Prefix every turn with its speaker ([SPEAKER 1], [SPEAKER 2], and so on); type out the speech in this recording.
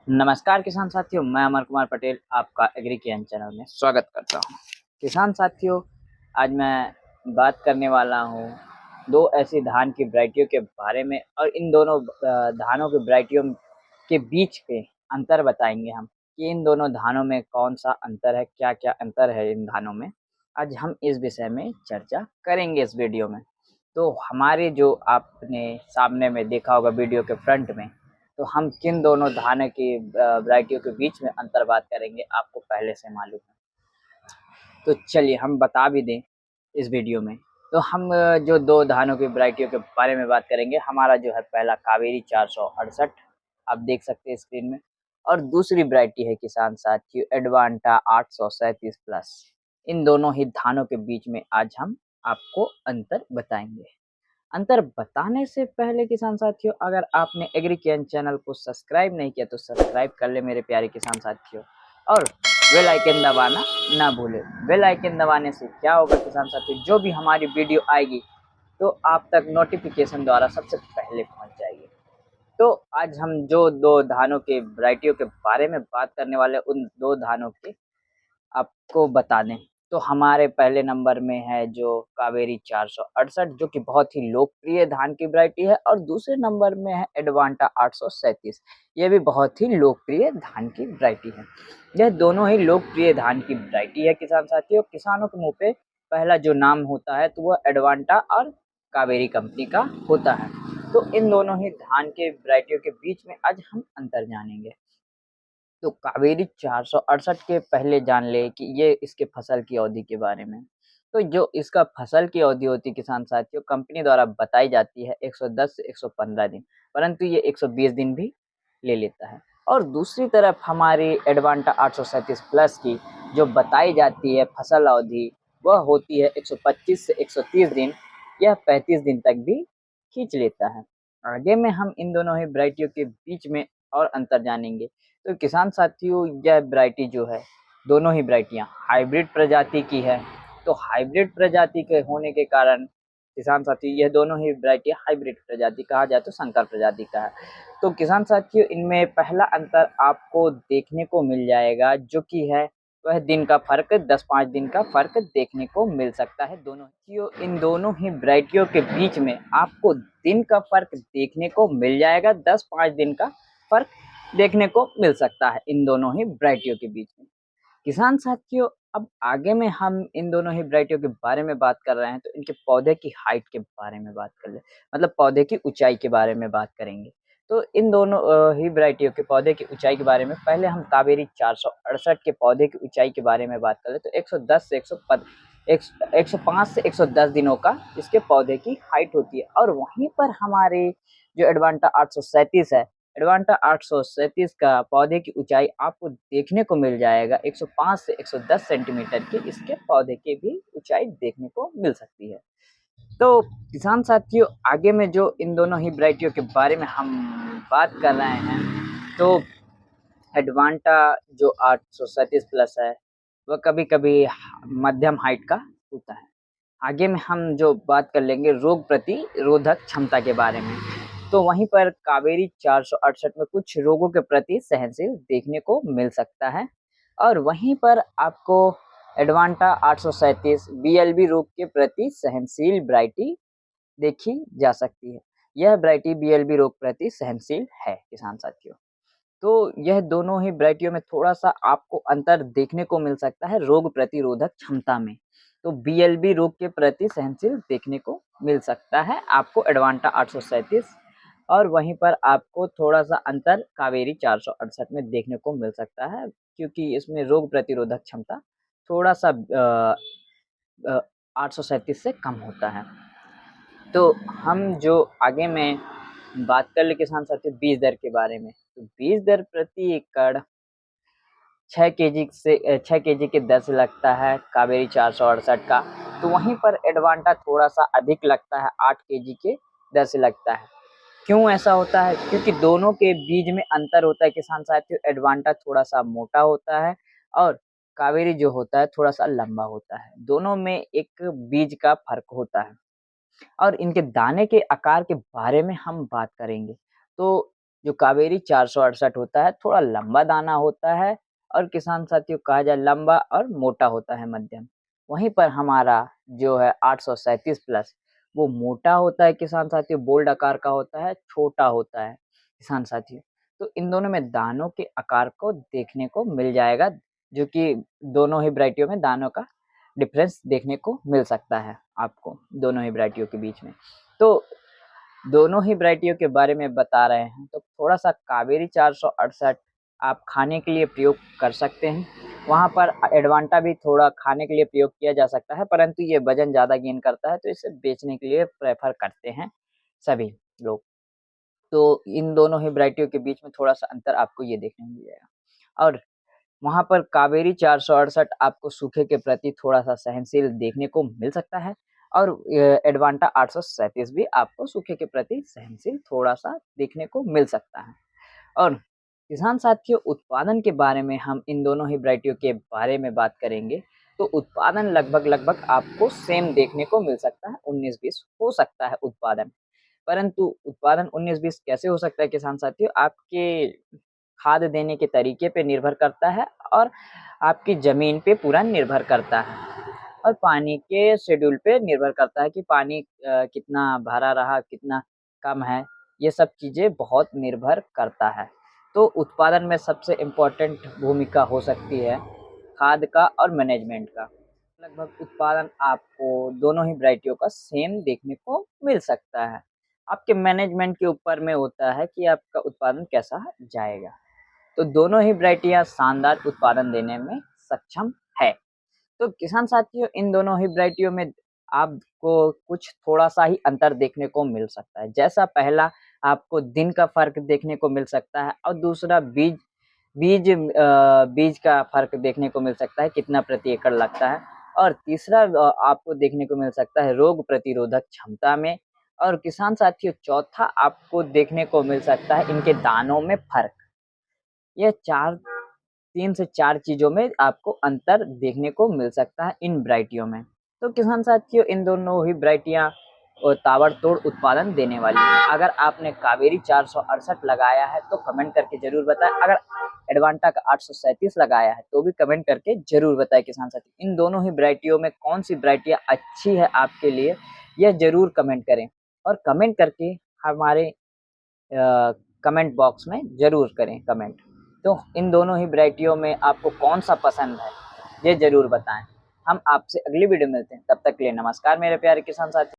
[SPEAKER 1] नमस्कार किसान साथियों, मैं अमर कुमार पटेल आपका एग्री ज्ञान चैनल में स्वागत करता हूँ। किसान साथियों, आज मैं बात करने वाला हूँ 2 ऐसी धान की वैरायटियों के बारे में और इन दोनों धानों की वैरायटियों के बीच के अंतर बताएँगे हम कि इन दोनों धानों में कौन-सा अंतर है, क्या-क्या अंतर है इन धानों में। आज हम इस विषय में चर्चा करेंगे इस वीडियो में। तो हमारे जो आपने सामने में देखा होगा वीडियो के फ्रंट में, तो हम किन दोनों धान की वैरायटियों के बीच में अंतर बात करेंगे आपको पहले से मालूम है। तो चलिए हम बता भी दें इस वीडियो में। तो हम जो 2 धानों की वैरायटियों के बारे में बात करेंगे, हमारा जो है पहला कावेरी 468 आप देख सकते हैं स्क्रीन में और दूसरी वैरायटी है किसान साथियों एडवांटा 837 प्लस। इन दोनों ही धानों के बीच में आज हम आपको अंतर बताएँगे। अंतर बताने से पहले किसान साथियों अगर आपने एग्रीकेन चैनल को सब्सक्राइब नहीं किया तो सब्सक्राइब कर ले मेरे प्यारे किसान साथियों और बेल आइकन दबाना ना भूले। बेल आइकन दबाने से क्या होगा किसान साथियों, जो भी हमारी वीडियो आएगी तो आप तक नोटिफिकेशन द्वारा सबसे पहले पहुंच जाएगी। तो आज हम जो 2 धानों के वैरायटियों के बारे में बात करने वाले उन 2 धानों के आपको बता दें, तो हमारे पहले नंबर में है जो कावेरी 468 जो कि बहुत ही लोकप्रिय धान की वैरायटी है और दूसरे नंबर में है एडवांटा 837। ये भी बहुत ही लोकप्रिय धान की वैरायटी है। यह दोनों ही लोकप्रिय धान की वैरायटी है किसान साथियों। किसानों के मुँह पे पहला जो नाम होता है तो वह एडवांटा और कावेरी कंपनी का होता है। तो इन दोनों ही धान के वैरायटियों के बीच में आज हम अंतर जानेंगे। तो कावेरी 468 के पहले जान ले कि ये इसके फसल की अवधि के बारे में। तो जो इसका फसल की अवधि होती है किसान साथियों कंपनी द्वारा बताई जाती है 110 से 115 दिन, परंतु ये 120 दिन भी ले लेता है। और दूसरी तरफ हमारी एडवांटा 837 प्लस की जो बताई जाती है फसल अवधि वह होती है 125 से 130 दिन, यह 35 दिन तक भी खींच लेता है। आगे में हम इन दोनों ही वैरायटियों के बीच में और अंतर जानेंगे। तो किसान साथियों यह वैरायटी जो है दोनों ही वैरायटियाँ हाइब्रिड प्रजाति की है। तो हाइब्रिड प्रजाति के होने के कारण किसान साथी यह दोनों ही वैरायटी हाइब्रिड प्रजाति कहा जाए तो संकर प्रजाति का है। तो किसान साथियों इनमें पहला अंतर आपको देखने को मिल जाएगा जो कि है वह दिन का फर्क 10-5 दिन का फर्क देखने को मिल सकता है दोनों साथियों। इन दोनों ही वैरायटियों के बीच में आपको दिन का फर्क देखने को मिल जाएगा, 10-5 दिन का फर्क देखने को मिल सकता है इन दोनों ही वैरायटियों के बीच में। किसान साथियों अब आगे में हम इन दोनों ही वैरायटियों के बारे में बात कर रहे हैं तो इनके पौधे की हाइट के बारे में बात कर ले, मतलब पौधे की ऊंचाई के बारे में बात करेंगे। तो इन दोनों ही वैरायटियों के पौधे की ऊंचाई के बारे में पहले हम कावेरी 468 के पौधे की ऊंचाई के बारे में बात कर ले तो 110 से 105 से 110 दिनों का इसके पौधे की हाइट होती है। और वहीं पर हमारे जो एडवांटा 837 है, एडवांटा 837 का पौधे की ऊंचाई आपको देखने को मिल जाएगा 105 से 110 सेंटीमीटर की इसके पौधे की भी ऊंचाई देखने को मिल सकती है। तो किसान साथियों आगे में जो इन दोनों ही वैरायटियों के बारे में हम बात कर रहे हैं तो एडवांटा जो 837 प्लस है वह कभी-कभी मध्यम हाइट का होता है। आगे में हम जो बात कर लेंगे रोग प्रतिरोधक क्षमता के बारे में। तो वहीं पर कावेरी 468 में कुछ रोगों के प्रति सहनशील देखने को मिल सकता है और वहीं पर आपको एडवांटा 837 बीएलबी रोग के प्रति सहनशील वैरायटी देखी जा सकती है। यह वैरायटी बीएलबी रोग प्रति सहनशील है किसान साथियों। तो यह दोनों ही वैरायटियों में थोड़ा-सा आपको अंतर देखने को मिल सकता है रोग प्रतिरोधक क्षमता में। तो बीएलबी रोग के प्रति सहनशील देखने को मिल सकता है आपको एडवांटा 837 और वहीं पर आपको थोड़ा-सा अंतर कावेरी 468 में देखने को मिल सकता है क्योंकि इसमें रोग प्रतिरोधक क्षमता थोड़ा-सा अ, 837 से कम होता है। तो हम जो आगे में बात कर ले किसान साथियों बीज दर के बारे में। तो बीज दर प्रति एकड़ 6 केजी के दर से लगता है कावेरी 468 का। तो वहीं पर एडवांटा थोड़ा-सा अधिक लगता है 8 केजी के दर से लगता है। क्यों ऐसा होता है? क्योंकि दोनों के बीज में अंतर होता है किसान साथियों। एडवांटा थोड़ा-सा मोटा होता है और कावेरी जो होता है थोड़ा-सा लंबा होता है। दोनों में एक बीज का फ़र्क होता है। और इनके दाने के आकार के बारे में हम बात करेंगे। तो जो कावेरी 468 होता है थोड़ा लंबा दाना होता है और किसान साथियों कहा जाए लंबा और मोटा होता है मध्यम। वहीं पर हमारा जो है 837 प्लस वो मोटा होता है किसान साथियों, बोल्ड आकार का होता है, छोटा होता है किसान साथियों। तो इन दोनों में दानों के आकार को देखने को मिल जाएगा, जो कि दोनों ही वैरायटियों में दानों का डिफरेंस देखने को मिल सकता है आपको दोनों ही वैरायटियों के बीच में। तो दोनों ही वैरायटियों के बारे में बता रहे हैं, तो थोड़ा-सा कावेरी 468 आप खाने के लिए प्रयोग कर सकते हैं। वहाँ पर एडवांटा भी थोड़ा खाने के लिए प्रयोग किया जा सकता है, परंतु ये वज़न ज़्यादा गेन करता है, तो इसे बेचने के लिए प्रेफ़र करते हैं सभी लोग। तो इन दोनों ही वैरायटियों के बीच में थोड़ा-सा अंतर आपको ये देखने को मिल जाएगा। और वहाँ पर कावेरी 468 आपको सूखे के प्रति थोड़ा-सा सहनशील देखने को मिल सकता है और एडवांटा 837 भी आपको सूखे के प्रति सहनशील थोड़ा-सा देखने को मिल सकता है। और किसान साथियों उत्पादन के बारे में हम इन दोनों ही वैरायटियों के बारे में बात करेंगे, तो उत्पादन लगभग-लगभग आपको सेम देखने को मिल सकता है, 19-20 हो सकता है उत्पादन। परंतु उत्पादन 19-20 कैसे हो सकता है किसान साथियों? आपके खाद देने के तरीके पे निर्भर करता है और आपकी ज़मीन पे पूरा निर्भर करता है और पानी के शेड्यूल पे निर्भर करता है कि पानी कितना भरा रहा, कितना कम है, ये सब चीज़ें बहुत निर्भर करता है। तो उत्पादन में सबसे इम्पोर्टेंट भूमिका हो सकती है खाद का और मैनेजमेंट का। लगभग उत्पादन आपको दोनों ही वैरायटियों का सेम देखने को मिल सकता है। आपके मैनेजमेंट के ऊपर में होता है कि आपका उत्पादन कैसा जाएगा। तो दोनों ही वैरायटियाँ शानदार उत्पादन देने में सक्षम है। तो किसान साथियों इन दोनों ही वैरायटियों में आपको कुछ थोड़ा-सा ही अंतर देखने को मिल सकता है। जैसा पहला आपको दिन का फ़र्क देखने को मिल सकता है और दूसरा बीज का फ़र्क देखने को मिल सकता है, कितना प्रति एकड़ लगता है और तीसरा आपको देखने को मिल सकता है रोग प्रतिरोधक क्षमता में और किसान साथियों चौथा आपको देखने को मिल सकता है इनके दानों में फ़र्क। ये 3 से 4 चीज़ों में आपको अंतर देखने को मिल सकता है इन वैरायटियों में। तो किसान साथियों इन दोनों ही वैरायटियाँ ताबड़तोड़ उत्पादन देने वाली हैं। अगर आपने कावेरी 468 लगाया है तो कमेंट करके ज़रूर बताएँ। अगर एडवांटा का 837 लगाया है तो भी कमेंट करके ज़रूर बताएँ किसान साथी। इन दोनों ही वैरायटियों में कौन-सी वैरायटियाँ अच्छी है आपके लिए, यह ज़रूर कमेंट करें और कमेंट करके हमारे कमेंट बॉक्स में ज़रूर करें कमेंट। तो इन दोनों ही वैरायटियों में आपको कौन-सा पसंद है, ये ज़रूर बताएँ। हम आपसे अगली वीडियो में मिलते हैं, तब तक के लिए नमस्कार मेरे प्यारे किसान साथी।